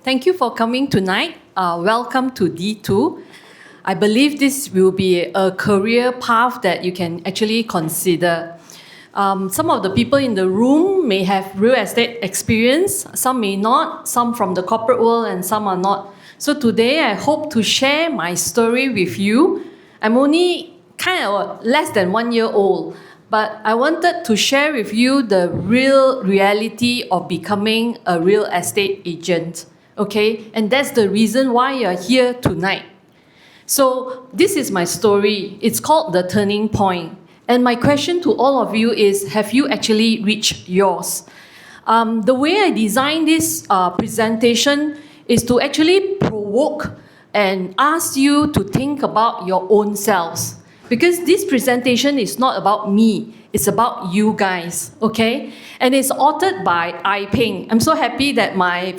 Thank you for coming tonight. Welcome to D2. I believe this will be a career path that you can actually consider. Some of the people in the room may have real estate experience, some may not, some from the corporate world and some are not. So today I hope to share my story with you. I'm only kind of less than 1 year old, but I wanted to share with you the real reality of becoming a real estate agent. Okay, and that's the reason why you're here tonight. So this is my story. It's called The Turning Point. And my question to all of you is, have you actually reached yours? The way I designed this presentation is to actually provoke and ask you to think about your own selves. Because this presentation is not about me, it's about you guys, okay? And it's authored by Peng. I'm so happy that my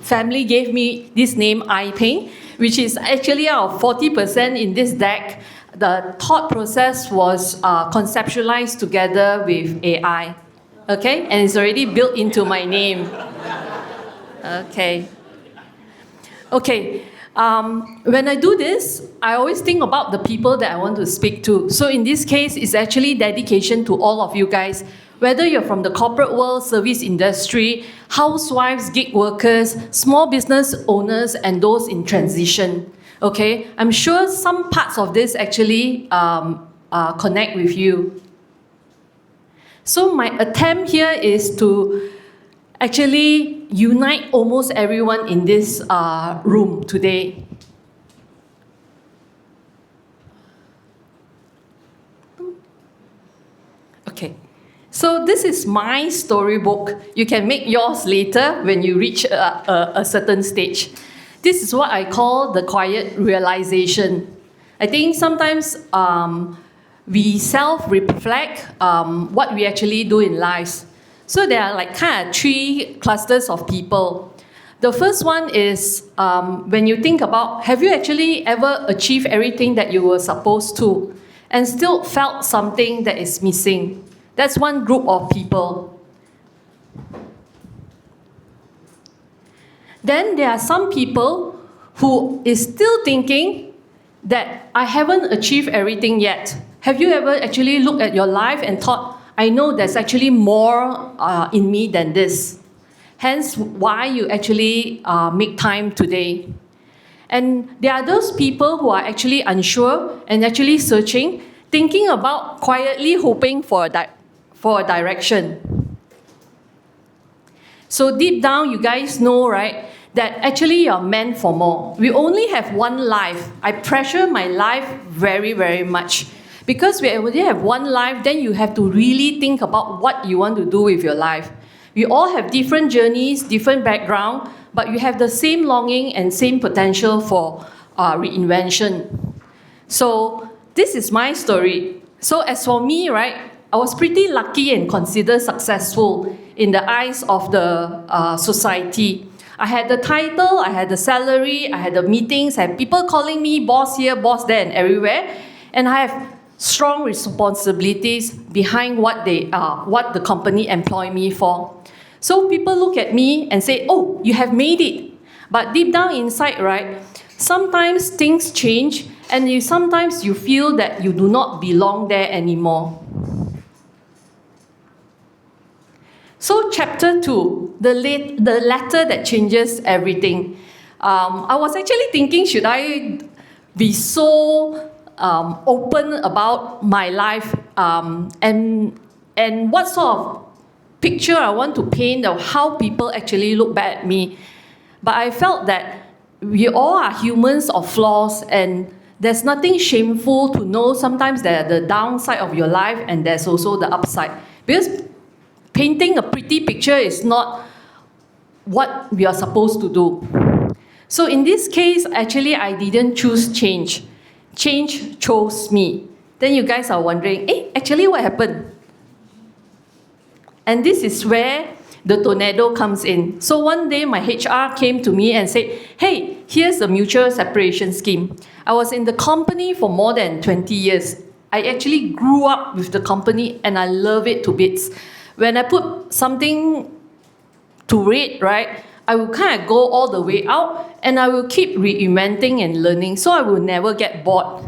family gave me this name, Peng, which is actually out of 40% in this deck. The thought process was conceptualized together with AI, okay? And it's already built into my name. Okay. Okay. When I do this, I always think about the people that I want to speak to. So in this case, it's actually dedication to all of you guys, whether you're from the corporate world, service industry, housewives, gig workers, small business owners, and those in transition. Okay, I'm sure some parts of this actually connect with you. So my attempt here is to actually unite almost everyone in this room today. Okay, so this is my storybook. You can make yours later when you reach a certain stage. This is what I call the quiet realization. I think sometimes we self-reflect what we actually do in life. So there are like kind of 3 clusters of people. The first one is when you think about, have you actually ever achieved everything that you were supposed to and still felt something that is missing? That's one group of people. Then there are some people who is still thinking that I haven't achieved everything yet. Have you ever actually looked at your life and thought, I know there's actually more in me than this. Hence why you actually make time today. And there are those people who are actually unsure and actually searching, thinking about quietly hoping for a direction. So deep down, you guys know, right, that actually you're meant for more. We only have one life. I treasure my life very, very much. Because we only have one life, then you have to really think about what you want to do with your life. We all have different journeys, different background, but you have the same longing and same potential for reinvention. So this is my story. So as for me, right, I was pretty lucky and considered successful in the eyes of the society. I had the title, I had the salary, I had the meetings, I had people calling me boss here, boss there, and everywhere. And I have strong responsibilities behind what the company employ me for. So people look at me and say, oh, you have made it. But deep down inside, right, sometimes things change and sometimes you feel that you do not belong there anymore. So chapter 2, the letter that changes everything. I was actually thinking, should I be so open about my life and what sort of picture I want to paint of how people actually look back at me. But I felt that we all are humans of flaws and there's nothing shameful to know sometimes there's the downside of your life and there's also the upside. Because painting a pretty picture is not what we are supposed to do. So in this case, actually, I didn't choose change. Change chose me. Then you guys are wondering, actually what happened? And this is where the tornado comes in. So one day my HR came to me and said, hey, here's a mutual separation scheme. I was in the company for more than 20 years. I actually grew up with the company and I love it to bits. When I put something to read, right, I will kind of go all the way out, and I will keep reinventing and learning, so I will never get bored.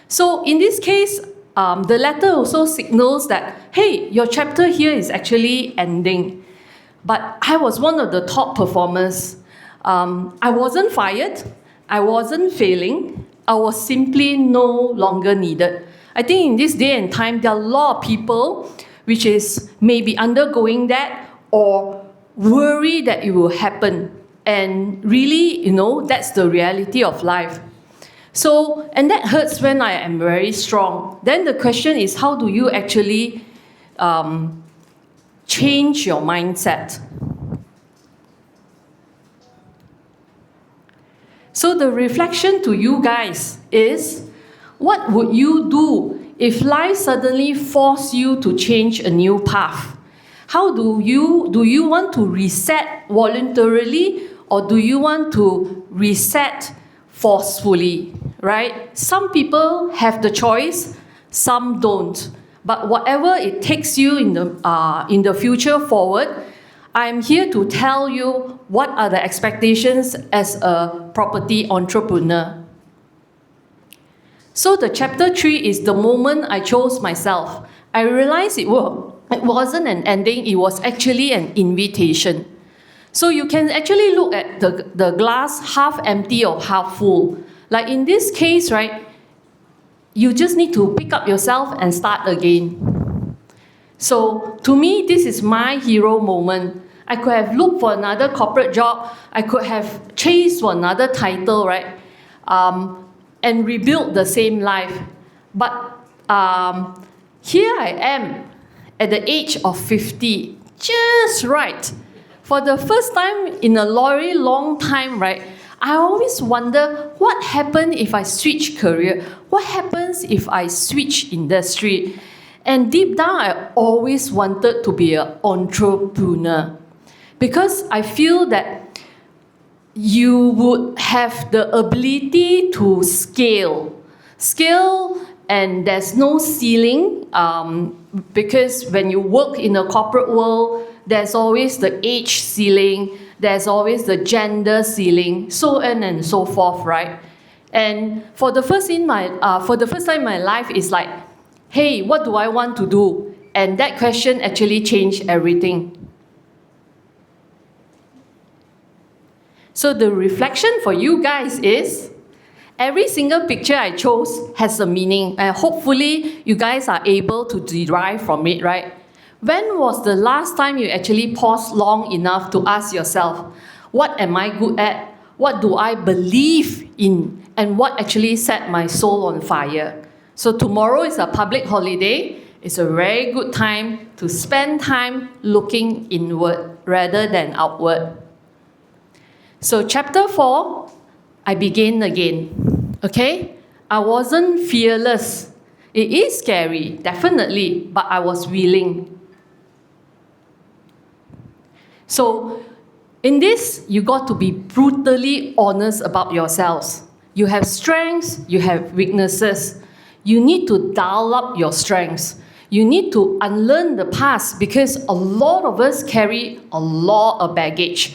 So in this case, the letter also signals that, hey, your chapter here is actually ending. But I was one of the top performers. I wasn't fired. I wasn't failing. I was simply no longer needed. I think in this day and time, there are a lot of people which is maybe undergoing that or worry that it will happen. And really, that's the reality of life. So, and that hurts when I am very strong. Then the question is, how do you actually change your mindset? So the reflection to you guys is, what would you do if life suddenly forced you to change a new path? How do you want to reset voluntarily, or do you want to reset forcefully, right? Some people have the choice, some don't. But whatever it takes you in the future forward, I'm here to tell you what are the expectations as a property entrepreneur. So the chapter 3 is the moment I chose myself. I realized it wasn't an ending, it was actually an invitation. So you can actually look at the glass half empty or half full. Like in this case, right, you just need to pick up yourself and start again. So to me, this is my hero moment. I could have looked for another corporate job. I could have chased for another title, right? And rebuilt the same life. But here I am at the age of 50, just right. For the first time in a very long time, right, I always wonder what happens if I switch career? What happens if I switch industry? And deep down, I always wanted to be an entrepreneur. Because I feel that you would have the ability to scale, and there's no ceiling, because when you work in the corporate world, there's always the age ceiling, there's always the gender ceiling, so on and so forth, right? And for the first time in my life, it's like, hey, what do I want to do? And that question actually changed everything. So the reflection for you guys is, every single picture I chose has a meaning, and hopefully you guys are able to derive from it, right? When was the last time you actually paused long enough to ask yourself, what am I good at? What do I believe in? And what actually set my soul on fire? So tomorrow is a public holiday. It's a very good time to spend time looking inward rather than outward. So chapter 4, I begin again, okay? I wasn't fearless. It is scary, definitely, but I was willing. So in this, you got to be brutally honest about yourselves. You have strengths, you have weaknesses. You need to dial up your strengths. You need to unlearn the past, because a lot of us carry a lot of baggage.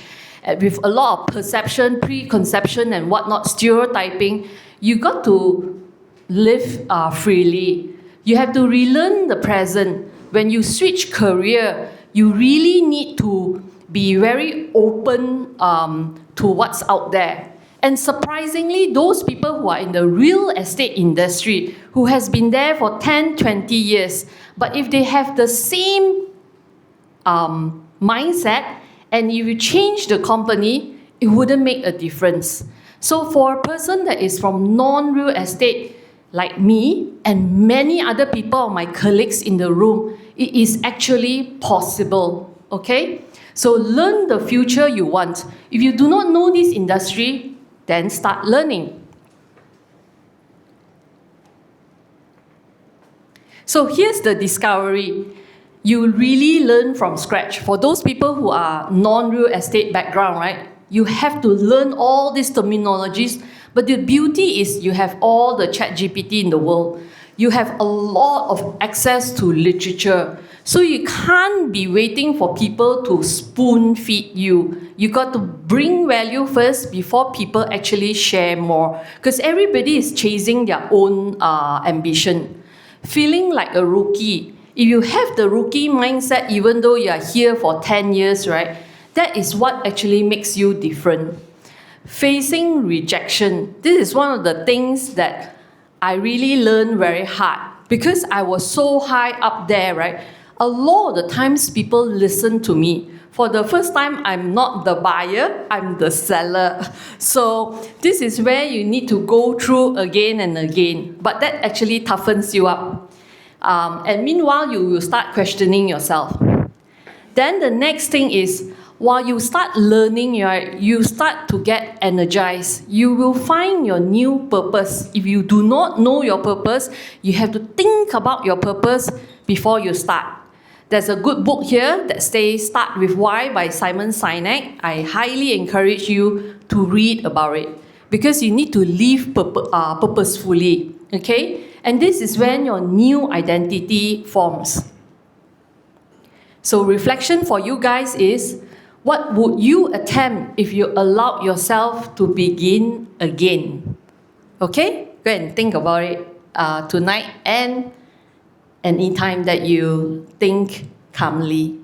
With a lot of perception, preconception, and whatnot, stereotyping, you got to live freely. You have to relearn the present. When you switch career, you really need to be very open to what's out there. And surprisingly, those people who are in the real estate industry, who has been there for 10, 20 years, but if they have the same mindset, and if you change the company, it wouldn't make a difference. So for a person that is from non-real estate, like me and many other people, my colleagues in the room, it is actually possible, okay? So learn the future you want. If you do not know this industry, then start learning. So here's the discovery. You really learn from scratch. For those people who are non-real estate background, right? You have to learn all these terminologies. But the beauty is you have all the ChatGPT in the world. You have a lot of access to literature. So you can't be waiting for people to spoon feed you. You got to bring value first before people actually share more. Because everybody is chasing their own ambition. Feeling like a rookie. If you have the rookie mindset, even though you are here for 10 years, right? That is what actually makes you different. Facing rejection. This is one of the things that I really learned very hard. Because I was so high up there, right? A lot of the times people listen to me. For the first time, I'm not the buyer, I'm the seller. So this is where you need to go through again and again. But that actually toughens you up. And meanwhile, you will start questioning yourself. Then the next thing is, while you start learning, right, you start to get energized. You will find your new purpose. If you do not know your purpose, you have to think about your purpose before you start. There's a good book here that says Start With Why by Simon Sinek. I highly encourage you to read about it because you need to live purposefully, okay? And this is when your new identity forms. So reflection for you guys is, what would you attempt if you allowed yourself to begin again? Okay? Go and think about it tonight and anytime that you think calmly.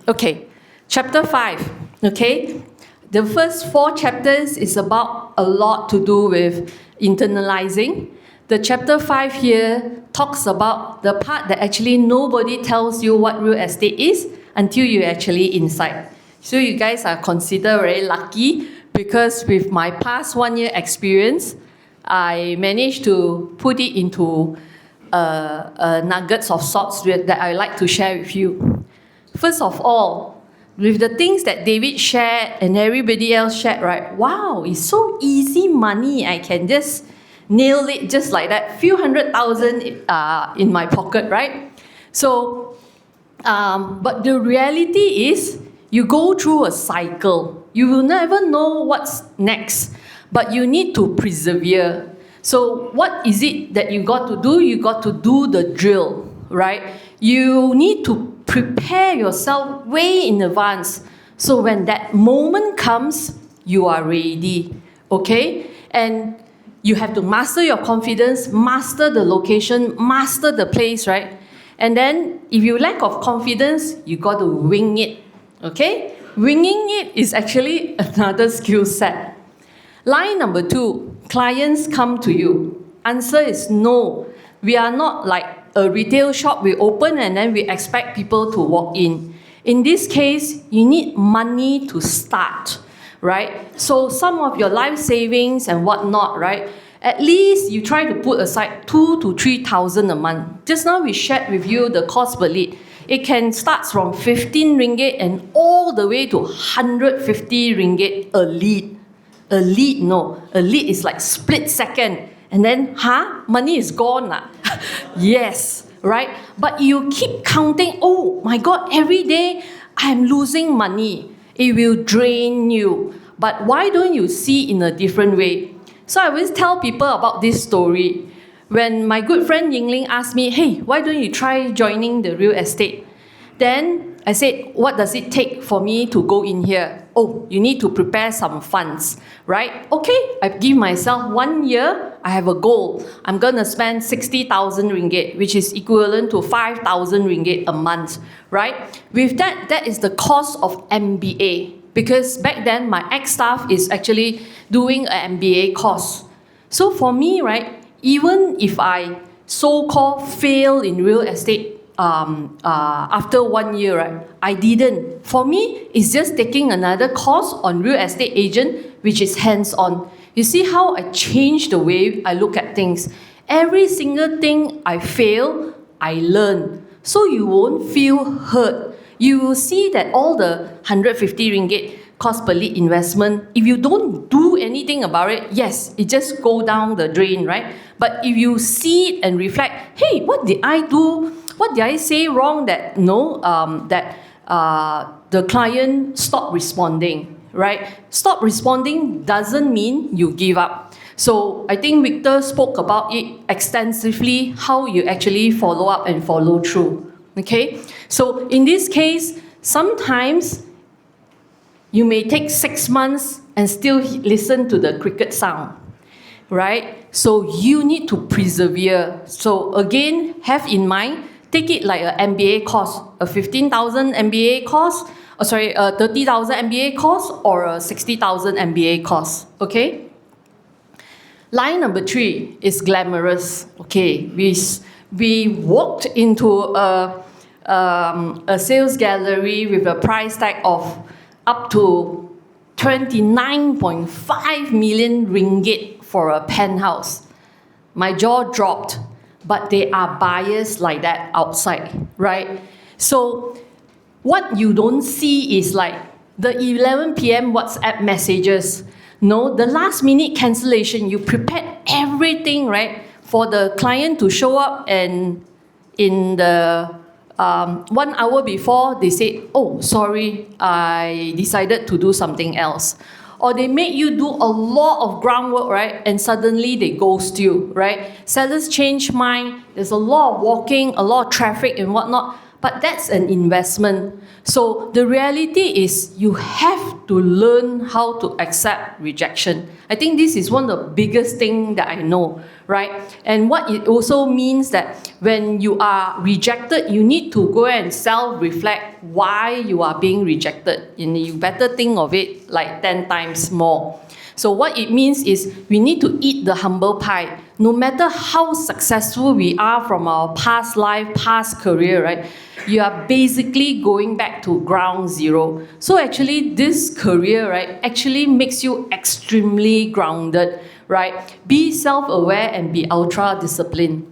Okay, chapter 5. Okay? The first 4 chapters is about a lot to do with internalizing. The chapter 5 here talks about the part that actually nobody tells you what real estate is until you're actually inside. So you guys are considered very lucky because with my past 1 year experience, I managed to put it into nuggets of sorts that I like to share with you. First of all, with the things that David shared and everybody else shared, right? Wow, it's so easy money. I can just nail it just like that. Few 100,000 in my pocket, right? So, but the reality is, you go through a cycle. You will never know what's next, but you need to persevere. So what is it that you got to do? You got to do the drill, right? You need to prepare yourself way in advance. So when that moment comes, you are ready, okay? And you have to master your confidence, master the location, master the place, right? And then if you lack of confidence, you got to wing it, okay? Winging it is actually another skill set. Line number 2, clients come to you. Answer is no. We are not like a retail shop. We open and then we expect people to walk in. In this case, you need money to start, right? So some of your life savings and whatnot, right? At least you try to put aside 2,000 to 3,000 a month. Just now we shared with you the cost per lead. It can start from 15 ringgit and all the way to 150 ringgit a lead. A lead, no. A lead is like split second. And then, money is gone. Yes, right? But you keep counting, oh my God, every day I'm losing money. It will drain you. But why don't you see in a different way? So I always tell people about this story. When my good friend Yingling asked me, hey, why don't you try joining the real estate? Then I said, what does it take for me to go in here? Oh, you need to prepare some funds, right? Okay, I give myself 1 year. I have a goal. I'm going to spend 60,000 ringgit, which is equivalent to 5,000 ringgit a month, right? With that, that is the cost of MBA. Because back then, my ex-staff is actually doing an MBA course. So for me, right, even if I so-called fail in real estate after 1 year, right, I didn't. For me, it's just taking another course on real estate agent, which is hands-on. You see how I changed the way I look at things. Every single thing I fail, I learn. So you won't feel hurt. You will see that all the 150 ringgit cost per lead investment, if you don't do anything about it, yes, it just go down the drain, right? But if you see it and reflect, hey, what did I do? What did I say wrong that the client stopped responding, right? Stop responding doesn't mean you give up. So I think Victor spoke about it extensively, how you actually follow up and follow through. Okay? So in this case, sometimes you may take 6 months and still listen to the cricket sound, right? So you need to persevere. So again, have in mind, take it like an MBA course, a 15,000 MBA course, a 30,000 MBA course, or a 60,000 MBA course, okay? Line number 3 is glamorous. Okay, we walked into a sales gallery with a price tag of up to 29.5 million ringgit for a penthouse. My jaw dropped, but there are buyers like that outside, right? So what you don't see is like the 11 p.m. WhatsApp messages. No, the last minute cancellation, you prepared everything, right, for the client to show up, and in the 1 hour before, they say, oh, sorry, I decided to do something else. Or they make you do a lot of groundwork, right, and suddenly they ghost you, right? Sellers change mind, there's a lot of walking, a lot of traffic and whatnot, but that's an investment. So the reality is you have to learn how to accept rejection. I think this is one of the biggest things that I know, right? And what it also means that when you are rejected, you need to go and self-reflect why you are being rejected. And you better think of it like 10 times more. So what it means is we need to eat the humble pie. No matter how successful we are from our past life, past career, right? You are basically going back to ground zero. So actually this career, right, actually makes you extremely grounded, right? Be self-aware and be ultra-disciplined.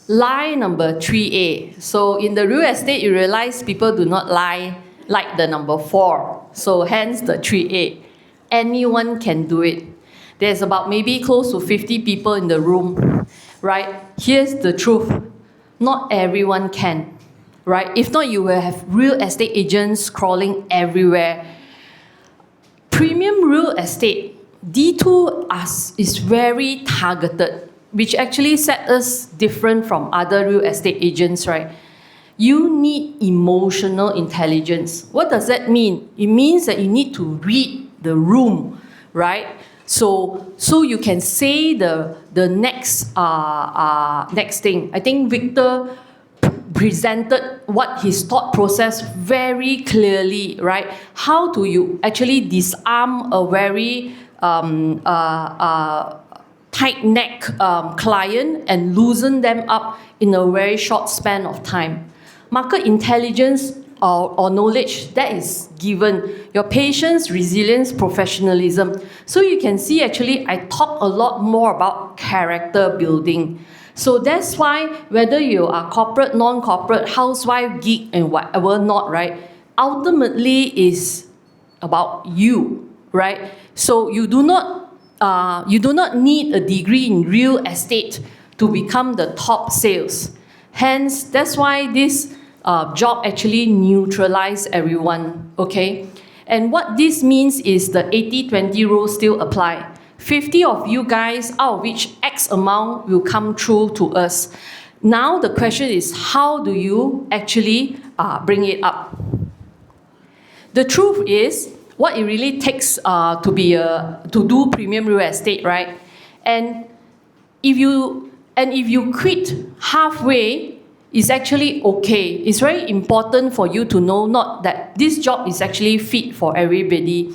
Lie number 3A. So in the real estate, you realize people do not lie like the number 4. So hence the 3A. Anyone can do it. There's about maybe close to 50 people in the room, right? Here's the truth. Not everyone can, right? If not, you will have real estate agents crawling everywhere. Premium real estate, D2 is very targeted, which actually set us different from other real estate agents, right? You need emotional intelligence. What does that mean? It means that you need to read the room, right? So you can say the next thing. I think Victor presented what his thought process very clearly, right? How do you actually disarm a very tight neck client and loosen them up in a very short span of time? Market intelligence or knowledge, that is given. Your patience, resilience, professionalism. So you can see actually I talk a lot more about character building. So that's why whether you are corporate, non-corporate, housewife, geek, and whatever not, right? Ultimately is about you, right? So you do not need a degree in real estate to become the top sales. Hence, that's why this job actually neutralizes everyone, okay? And what this means is the 80-20 rule still apply. 50 of you guys, out of which X amount will come through to us. Now the question is, how do you actually bring it up? The truth is, what it really takes to do premium real estate, right? And if you quit halfway, it's actually okay. It's very important for you to know not that this job is actually fit for everybody.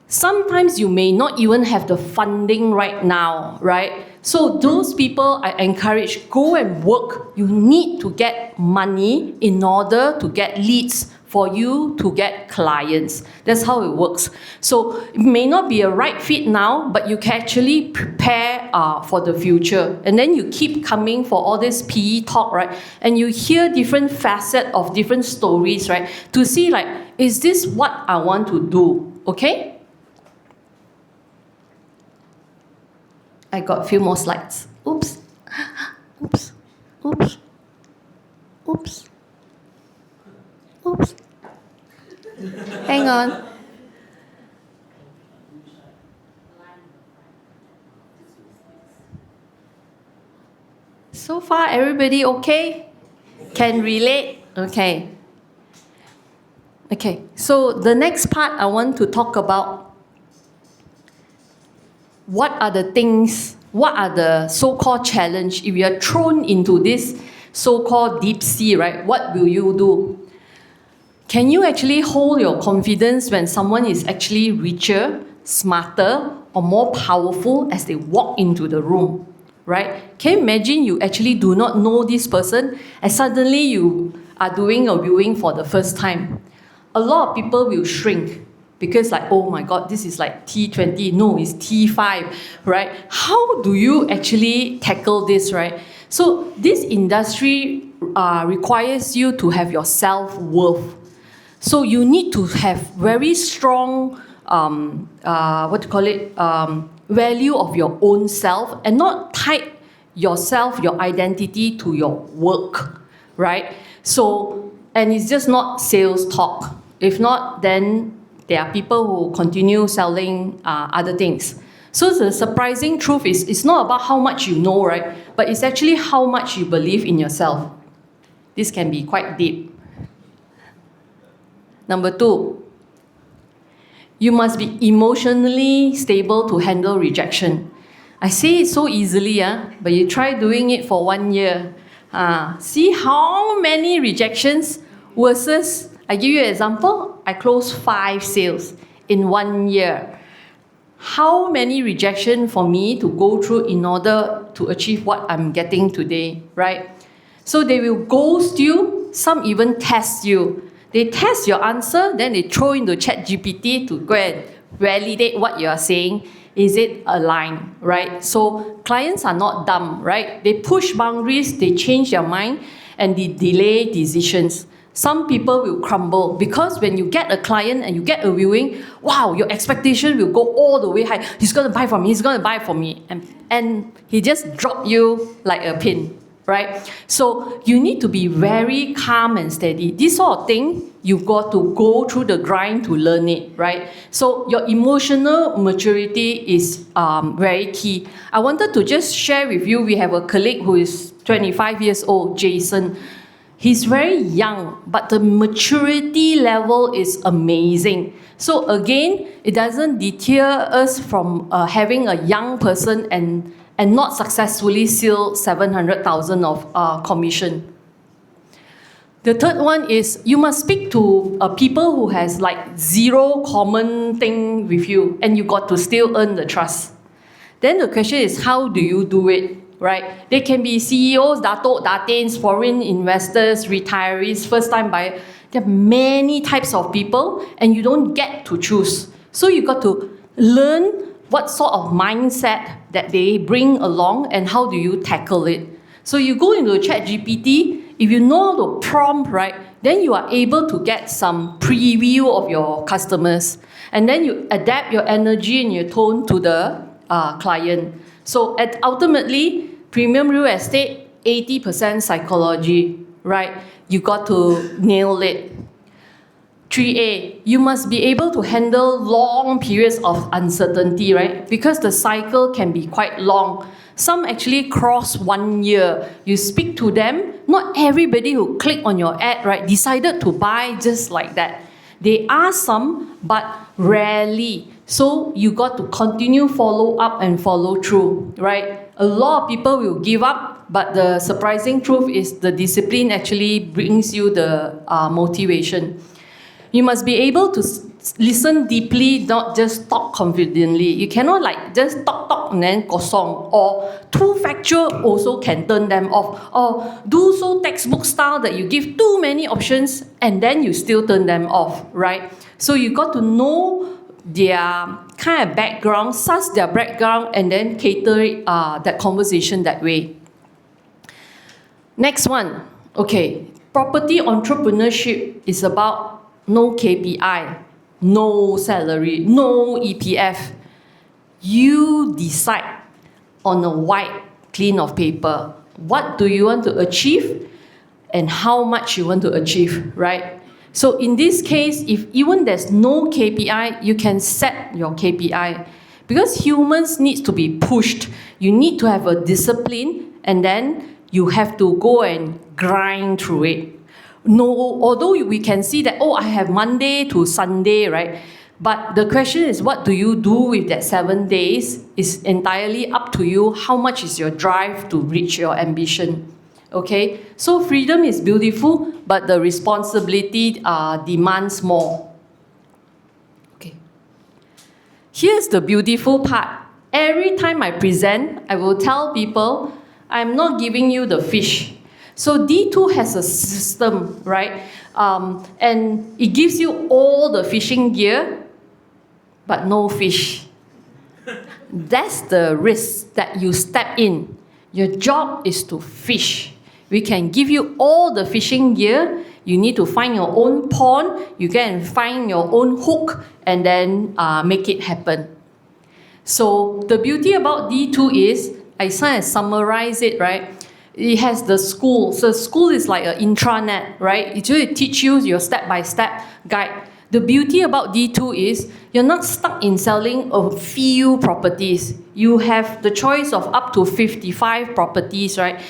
Sometimes you may not even have the funding right now, right? So those people I encourage, go and work. You need to get money in order to get leads for you to get clients. That's how it works. So it may not be a right fit now, but you can actually prepare for the future. And then you keep coming for all this PE talk, right? And you hear different facets of different stories, right? To see like, is this what I want to do, okay? I got a few more slides. Oops. Oops. Oops. Oops. Oops. on. So far, everybody okay? Can relate? Okay. Okay, so the next part I want to talk about what are the things, what are the so-called challenge if you are thrown into this so-called deep sea, right? What will you do? Can you actually hold your confidence when someone is actually richer, smarter, or more powerful as they walk into the room, right? Can you imagine you actually do not know this person and suddenly you are doing a viewing for the first time? A lot of people will shrink because like, oh my God, this is like T20, no, it's T5, right? How do you actually tackle this, right? So this industry requires you to have your self-worth. So you need to have very strong, value of your own self and not tie yourself, your identity to your work, right? So, and it's just not sales talk. If not, then there are people who continue selling other things. So the surprising truth is, it's not about how much you know, right? But it's actually how much you believe in yourself. This can be quite deep. Number 2, you must be emotionally stable to handle rejection. I say it so easily, but you try doing it for 1 year. See how many rejections versus, I give you an example, I closed 5 sales in 1 year. How many rejections for me to go through in order to achieve what I'm getting today, right? So they will ghost you, some even test you. They test your answer, then they throw into ChatGPT to go and validate what you are saying. Is it aligned, right? So clients are not dumb, right? They push boundaries, they change their mind, and they delay decisions. Some people will crumble because when you get a client and you get a viewing, wow, your expectation will go all the way high. He's going to buy from me, he's going to buy from me. And he just dropped you like a pin, right? So you need to be very calm and steady. This sort of thing, you've got to go through the grind to learn it, right? So your emotional maturity is very key. I wanted to just share with you, we have a colleague who is 25 years old, Jason. He's very young, but the maturity level is amazing. So again, it doesn't deter us from having a young person and not successfully sell 700,000 of commission. The third one is you must speak to people who has like zero common thing with you and you got to still earn the trust. Then the question is, how do you do it, right? They can be CEOs, dato, dateins, foreign investors, retirees, first-time buyer. There are many types of people and you don't get to choose. So you got to learn what sort of mindset that they bring along and how do you tackle it. So you go into ChatGPT, if you know the prompt, right, then you are able to get some preview of your customers. And then you adapt your energy and your tone to the client. So ultimately, premium real estate, 80% psychology, right? You got to nail it. 3A, you must be able to handle long periods of uncertainty, right? Because the cycle can be quite long. Some actually cross 1 year. You speak to them, not everybody who clicked on your ad, right, decided to buy just like that. They are some, but rarely. So you got to continue follow up and follow through, right? A lot of people will give up, but the surprising truth is the discipline actually brings you the motivation. You must be able to listen deeply, not just talk confidently. You cannot like just talk and then kosong. Or too factual also can turn them off. Or do so textbook style that you give too many options and then you still turn them off, right? So you got to know their kind of background, suss their background, and then cater that conversation that way. Next one, okay. Property entrepreneurship is about no KPI, no salary, no EPF. You decide on a white, clean of paper, what do you want to achieve and how much you want to achieve, right? So in this case, if even there's no KPI, you can set your KPI. Because humans need to be pushed. You need to have a discipline, and then you have to go and grind through it. No, although we can see that, oh, I have Monday to Sunday, right? But the question is, what do you do with that 7 days? It's entirely up to you. How much is your drive to reach your ambition? Okay, so freedom is beautiful, but the responsibility demands more. Okay. Here's the beautiful part. Every time I present, I will tell people, I'm not giving you the fish. So D2 has a system, right? And it gives you all the fishing gear, but no fish. That's the risk that you step in. Your job is to fish. We can give you all the fishing gear. You need to find your own pond. You can find your own hook and then make it happen. So the beauty about D2 is, I summarize it, right? It has the school. So school is like an intranet, right? It will teach you your step-by-step guide. The beauty about D2 is you're not stuck in selling a few properties. You have the choice of up to 55 properties, right?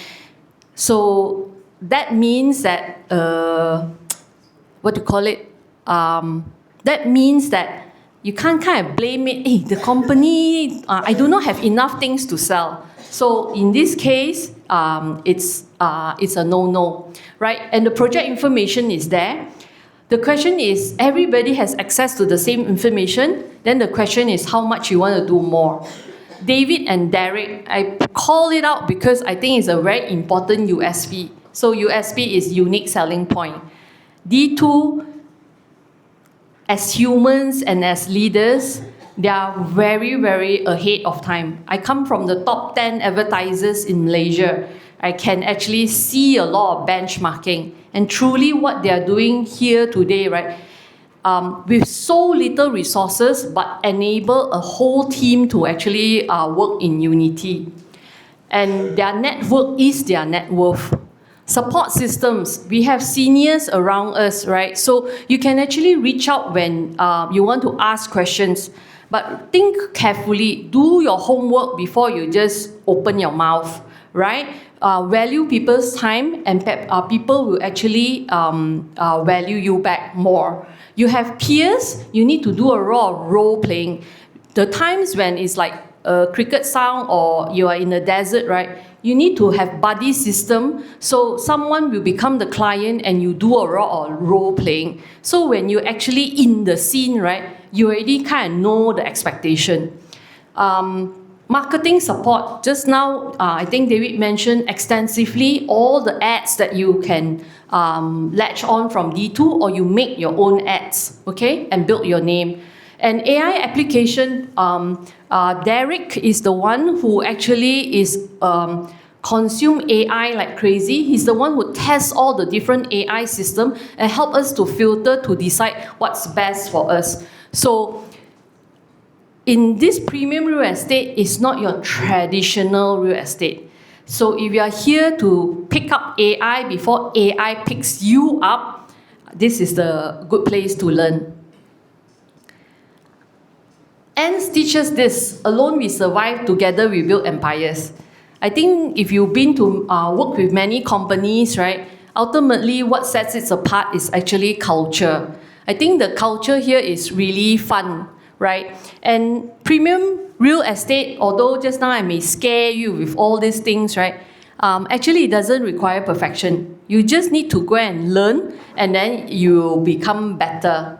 So that means that, what do you call it? That means that you can't kind of blame it, hey, the company, I do not have enough things to sell. So in this case, it's a no-no, right? And the project information is there. The question is, everybody has access to the same information. Then the question is how much you want to do more. David and Derek, I call it out because I think it's a very important USP. So USP is unique selling point. D2, as humans and as leaders, they are very, very ahead of time. I come from the top 10 advertisers in Malaysia. I can actually see a lot of benchmarking. And truly what they are doing here today, right? With so little resources, but enable a whole team to actually work in unity. And their network is their net worth. Support systems, we have seniors around us, right? So you can actually reach out when you want to ask questions. But think carefully, do your homework before you just open your mouth, right? Value people's time, and people will actually value you back more. You have peers, you need to do a lot of role playing. The times when it's like a cricket sound or you are in the desert, right? You need to have buddy system. So someone will become the client and you do a lot of role playing. So when you're actually in the scene, right? You already kind of know the expectation. Marketing support. Just now, I think David mentioned extensively all the ads that you can latch on from D2, or you make your own ads, okay, and build your name. And AI application, Derek is the one who actually is consume AI like crazy. He's the one who tests all the different AI system and help us to filter to decide what's best for us. So in this premium real estate, it's not your traditional real estate. So if you are here to pick up AI before AI picks you up, this is the good place to learn. Ants teaches this: alone we survive, together we build empires. I think if you've been to work with many companies, right, ultimately what sets it apart is actually culture. I think the culture here is really fun, right? And premium real estate, although just now I may scare you with all these things, right, actually it doesn't require perfection. You just need to go and learn, and then you become better.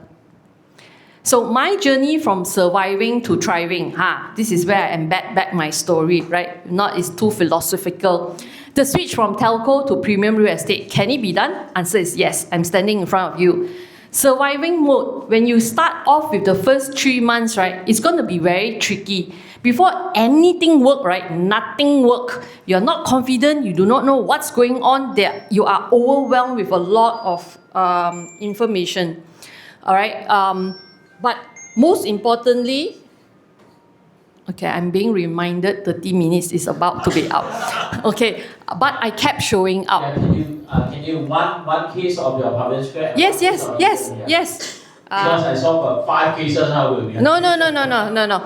So my journey from surviving to thriving, this is where I embed back my story, right? Not it's too philosophical. The switch from telco to premium real estate, can it be done? Answer is yes. I'm standing in front of you. Surviving mode, when you start off with the first 3 months, right, it's going to be very tricky. Before anything work, right, nothing work. You're not confident, you do not know what's going on there. You are overwhelmed with a lot of information, all right? But most importantly, Okay, I'm being reminded 30 minutes is about to be up. Okay, but I kept showing up. Yeah, can you one case of your public square? Yes. Because I saw 5 cases now will be. No.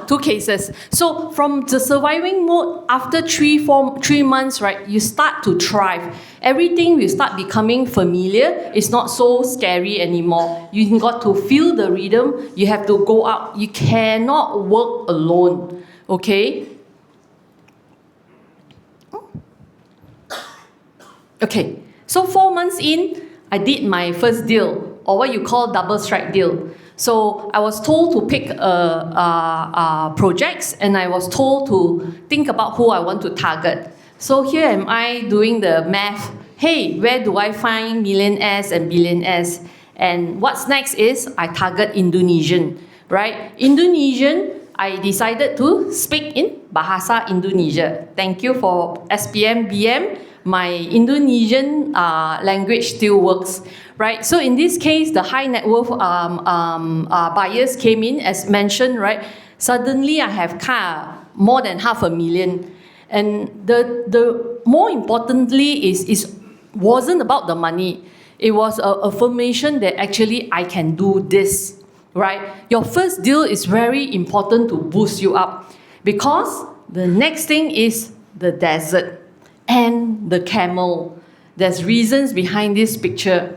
2 cases. So from the surviving mode, after 3 months, right, you start to thrive. Everything will start becoming familiar. It's not so scary anymore. You got to feel the rhythm. You have to go out. You cannot work alone. Okay? Okay. So 4 months in, I did my first deal, or what you call double strike deal. So I was told to pick projects, and I was told to think about who I want to target. So here am I doing the math. Hey, where do I find millionaires and billionaires? And what's next is I target Indonesian, right? Indonesian, I decided to speak in Bahasa Indonesia. Thank you for SPM, BM. My Indonesian language still works, right? So in this case, the high net worth buyers came in, as mentioned, right? Suddenly, I have more than $500,000, and the more importantly is wasn't about the money. It was an affirmation that actually I can do this, right? Your first deal is very important to boost you up, because the next thing is the desert and the camel. There's reasons behind this picture.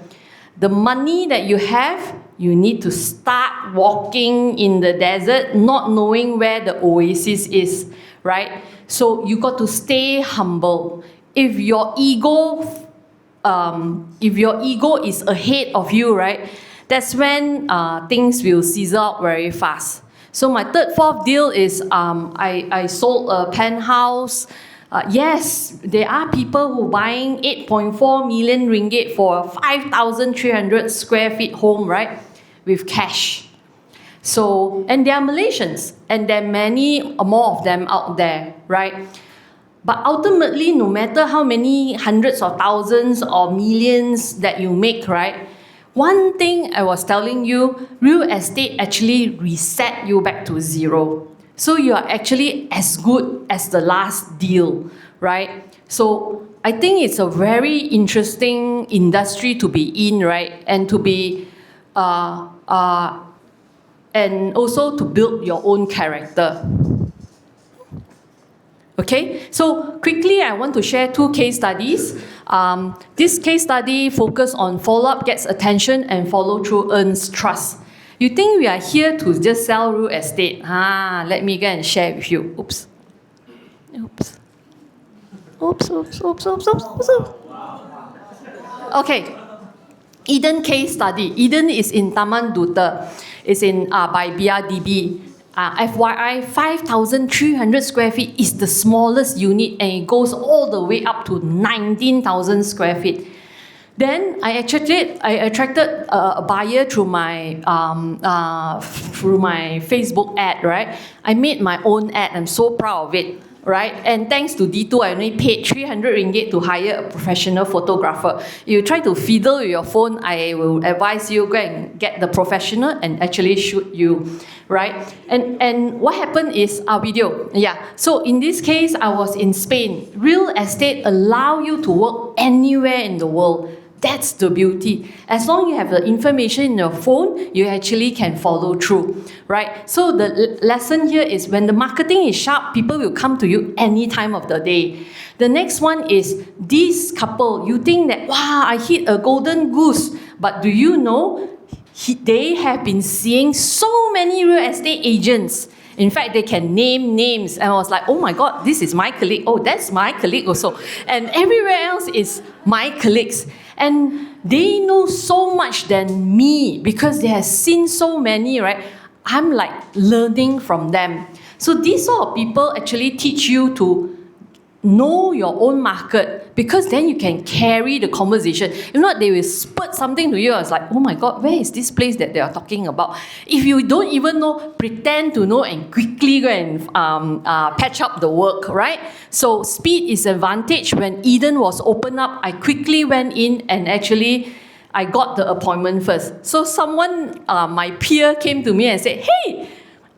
The money that you have, you need to start walking in the desert, not knowing where the oasis is, right? So you got to stay humble. If your ego is ahead of you, right, that's when things will sizzle out very fast. So my third, fourth deal is I sold a penthouse. Yes, there are people who buying 8.4 million ringgit for a 5,300 square feet home, right, with cash. So, and they are Malaysians, and there are many more of them out there, right? But ultimately, no matter how many hundreds of thousands or millions that you make, right, one thing I was telling you, real estate actually reset you back to zero. So you are actually as good as the last deal, right? So I think it's a very interesting industry to be in, right? And to be, and also to build your own character. Okay, so quickly I want to share 2 case studies. This case study focuses on follow-up gets attention and follow-through earns trust. You think we are here to just sell real estate? Let me go and share with you. Oops. Okay. Eden case study. Eden is in Taman Duta. It's in by BRDB. FYI, 5,300 square feet is the smallest unit, and it goes all the way up to 19,000 square feet. Then I attracted a buyer through my Facebook ad, right? I made my own ad. I'm so proud of it, right? And thanks to D2, I only paid 300 ringgit to hire a professional photographer. You try to fiddle with your phone, I will advise you go and get the professional and actually shoot you, right? And what happened is our video. Yeah. So in this case, I was in Spain. Real estate allow you to work anywhere in the world. That's the beauty. As long as you have the information in your phone, you actually can follow through, right? So the lesson here is when the marketing is sharp, people will come to you any time of the day. The next one is this couple. You think that, wow, I hit a golden goose. But do you know, they have been seeing so many real estate agents. In fact, they can name names. And I was like, oh my God, this is my colleague. Oh, that's my colleague also. And everywhere else is my colleagues. And they know so much than me because they have seen so many, right? I'm like learning from them. So these sort of people actually teach you to know your own market, because then you can carry the conversation. If not, they will spurt something to you. I was like, oh my God, where is this place that they are talking about? If you don't even know, pretend to know and quickly go and patch up the work, right? So speed is an advantage. When Eden was opened up, I quickly went in and actually I got the appointment first. So someone, my peer came to me and said, hey,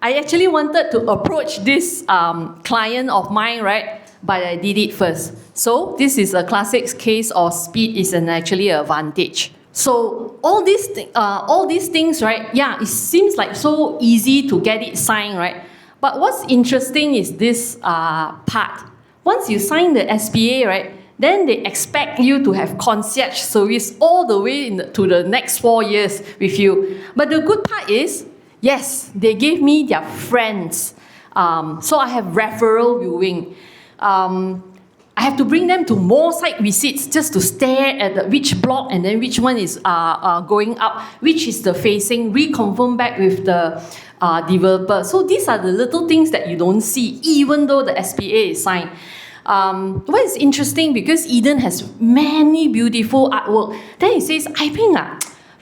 I actually wanted to approach this client of mine, right? But I did it first. So this is a classic case of speed is actually an advantage. So all these things, right? Yeah, it seems like so easy to get it signed, right? But what's interesting is this part. Once you sign the SPA, right? Then they expect you to have concierge service all the way to the next 4 years with you. But the good part is, yes, they gave me their friends. So I have referral viewing. I have to bring them to more site visits just to stare at which block and then which one is going up, which is the facing, reconfirm back with the developer. So these are the little things that you don't see, even though the SPA is signed. What is interesting, because Eden has many beautiful artwork. Then he says, Peng,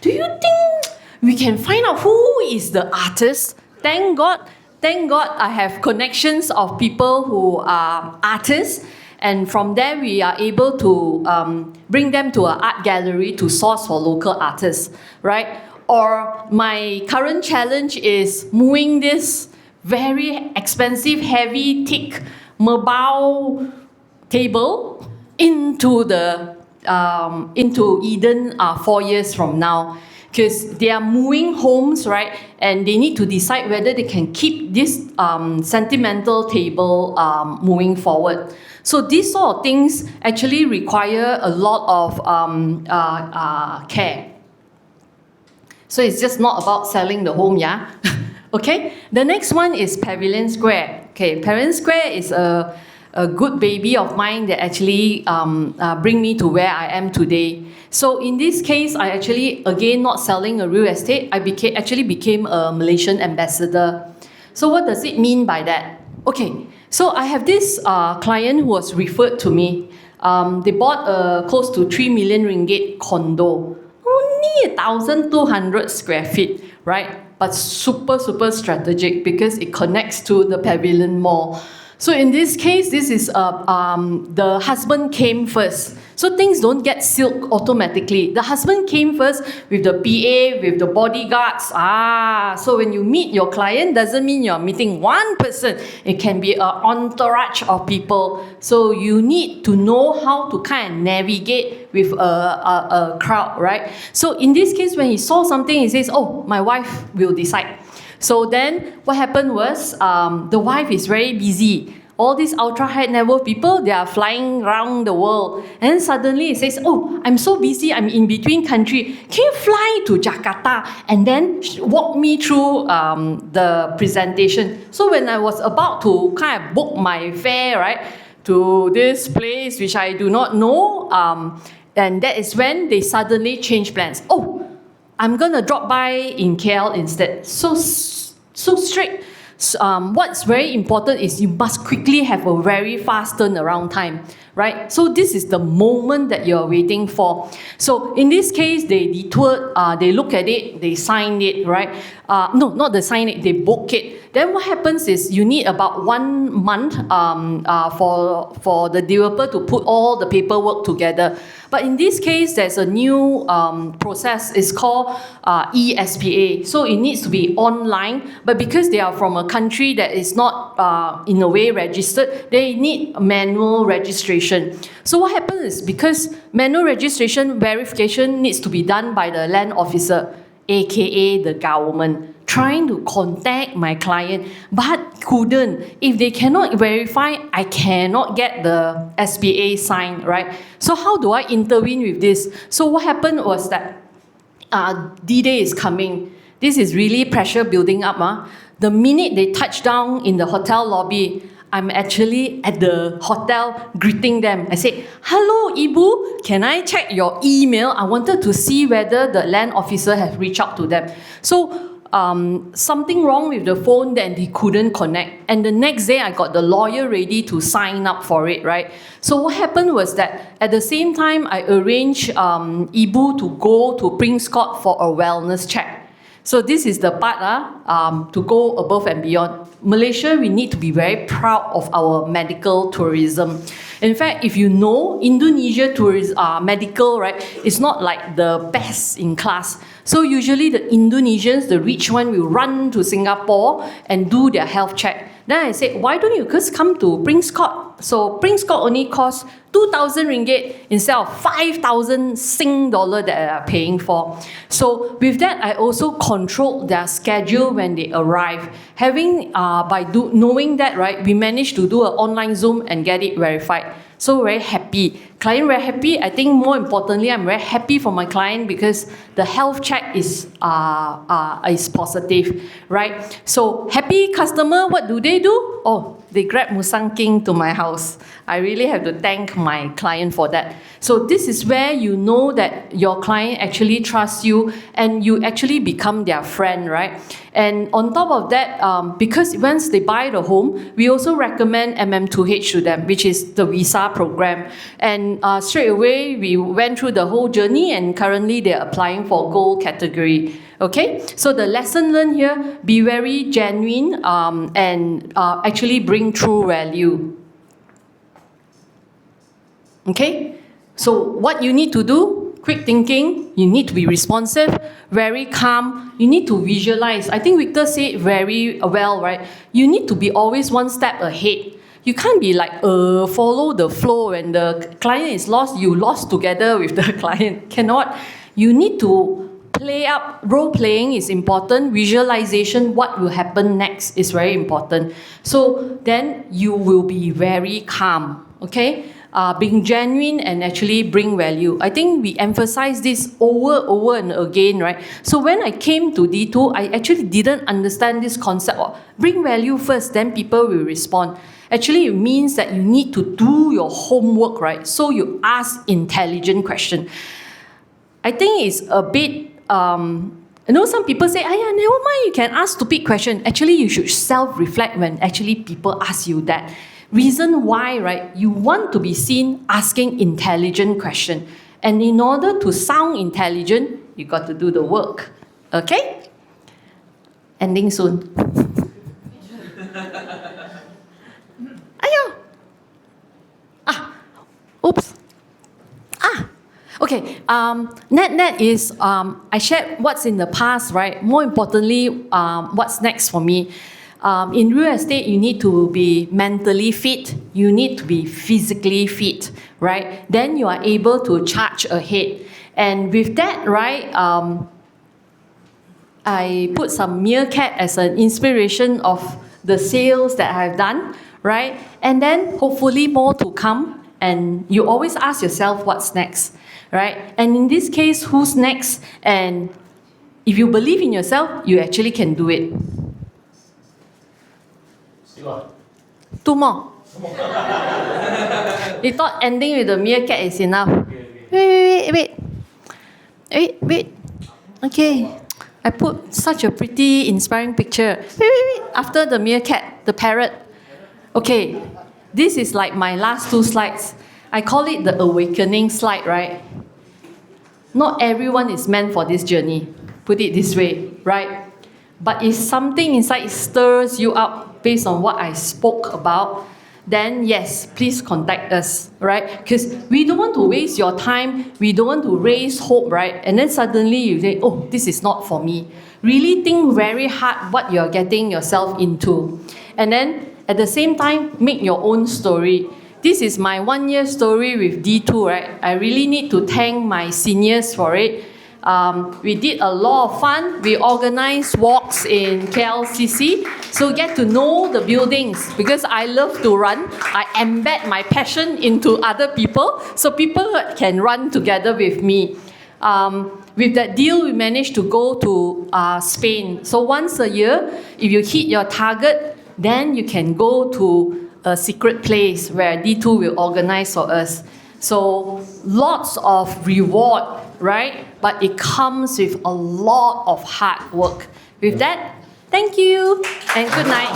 do you think we can find out who is the artist? Thank God I have connections of people who are artists. And from there, we are able to bring them to an art gallery to source for local artists, right? Or my current challenge is moving this very expensive, heavy, thick mobile table into Eden 4 years from now. Because they are moving homes, right? And they need to decide whether they can keep this sentimental table moving forward. So these sort of things actually require a lot of care. So it's just not about selling the home, yeah? Okay, the next one is Pavilion Square. Okay, Pavilion Square is a good baby of mine that actually bring me to where I am today. So in this case, I actually, again, not selling a real estate, I actually became a Malaysian ambassador. So what does it mean by that? Okay, so I have this client who was referred to me. They bought a close to 3 million ringgit condo. Only 1,200 square feet, right? But super, super strategic because it connects to the Pavilion Mall. So in this case, this is the husband came first. So things don't get sealed automatically. The husband came first with the PA, with the bodyguards. So when you meet your client, doesn't mean you're meeting one person. It can be an entourage of people. So you need to know how to kind of navigate with a crowd, right? So in this case, when he saw something, he says, oh, my wife will decide. So then what happened was the wife is very busy. All these ultra high net worth people, they are flying around the world. And then suddenly it says, oh, I'm so busy, I'm in between country. Can you fly to Jakarta and then walk me through the presentation? So when I was about to kind of book my fare, right, to this place which I do not know, and that is when they suddenly change plans. Oh, I'm gonna drop by in KL instead. So strict. What's very important is you must quickly have a very fast turnaround time, right? So this is the moment that you're waiting for. So in this case, they detoured, they look at it, they signed it, right? No, not they sign it, they book it. Then what happens is you need about 1 month for the developer to put all the paperwork together. But in this case, there's a new process. It's called ESPA. So it needs to be online. But because they are from a country that is not in a way registered, they need manual registration. So what happens is because manual registration verification needs to be done by the land officer, aka the government, trying to contact my client, but couldn't. If they cannot verify, I cannot get the SPA signed, right? So how do I intervene with this? So what happened was that D-Day is coming. This is really pressure building up. The minute they touch down in the hotel lobby, I'm actually at the hotel greeting them. I say, hello, Ibu, can I check your email? I wanted to see whether the land officer has reached out to them. So something wrong with the phone, then they couldn't connect. And the next day, I got the lawyer ready to sign up for it, right? So what happened was that at the same time, I arranged Ibu to go to Prince Court for a wellness check. So this is the part to go above and beyond. Malaysia, we need to be very proud of our medical tourism. In fact, if you know, Indonesia medical, right, is not like the best in class. So usually the Indonesians, the rich one, will run to Singapore and do their health check. Then I said, why don't you just come to Prince Court? So Prince Court only costs 2,000 ringgit instead of 5,000 Sing dollar that they are paying for. So with that, I also control their schedule when they arrive. Knowing that, right, we managed to do an online Zoom and get it verified. So very happy. Client very happy. I think more importantly, I'm very happy for my client because the health check is positive, right? So happy customer, what do? Oh, they grab Musang King to my house. I really have to thank my client for that. So this is where you know that your client actually trusts you and you actually become their friend, right? And on top of that, because once they buy the home, we also recommend MM2H to them, which is the visa program. And straight away, we went through the whole journey and currently they're applying for gold category. Okay, so the lesson learned here, be very genuine and actually bring true value. Okay, so what you need to do, quick thinking, you need to be responsive, very calm, you need to visualize. I think Victor said it very well, right? You need to be always one step ahead. You can't be like, follow the flow. When the client is lost, you lost together with the client. Cannot. You need to play up. Role playing is important. Visualization, what will happen next is very important. So then you will be very calm, okay? Being genuine and actually bring value. I think we emphasize this over and again, right? So when I came to D2, I actually didn't understand this concept of bring value first, then people will respond. Actually, it means that you need to do your homework, right? So you ask intelligent questions. I think it's a bit, some people say, never mind, you can ask stupid questions. Actually, you should self-reflect when actually people ask you that. Reason why, right? You want to be seen asking intelligent questions. And in order to sound intelligent, you got to do the work. Okay? Ending soon. Oops. Okay, net is, I shared what's in the past, right? More importantly, what's next for me. In real estate, you need to be mentally fit, you need to be physically fit, right? Then you are able to charge ahead. And with that, right, I put some meerkat as an inspiration of the sales that I've done, right? And then hopefully more to come. And you always ask yourself what's next, right? And in this case, who's next? And if you believe in yourself, you actually can do it. Two more. You thought ending with the meerkat is enough. Wait. Okay. I put such a pretty, inspiring picture. Wait. After the meerkat, the parrot. Okay. This is like my last two slides. I call it the awakening slide, right? Not everyone is meant for this journey. Put it this way, right? But if something inside stirs you up based on what I spoke about, then yes, please contact us, right? Because we don't want to waste your time. We don't want to raise hope, right? And then suddenly you say, oh, this is not for me. Really think very hard what you're getting yourself into. And then at the same time, make your own story. This is my 1 year story with D2, right? I really need to thank my seniors for it. We did a lot of fun. We organized walks in KLCC. So get to know the buildings because I love to run. I embed my passion into other people so people can run together with me. With that deal, we managed to go to Spain. So once a year, if you hit your target, then you can go to a secret place where D2 will organize for us. So lots of reward, right? But it comes with a lot of hard work. With that, thank you and good night.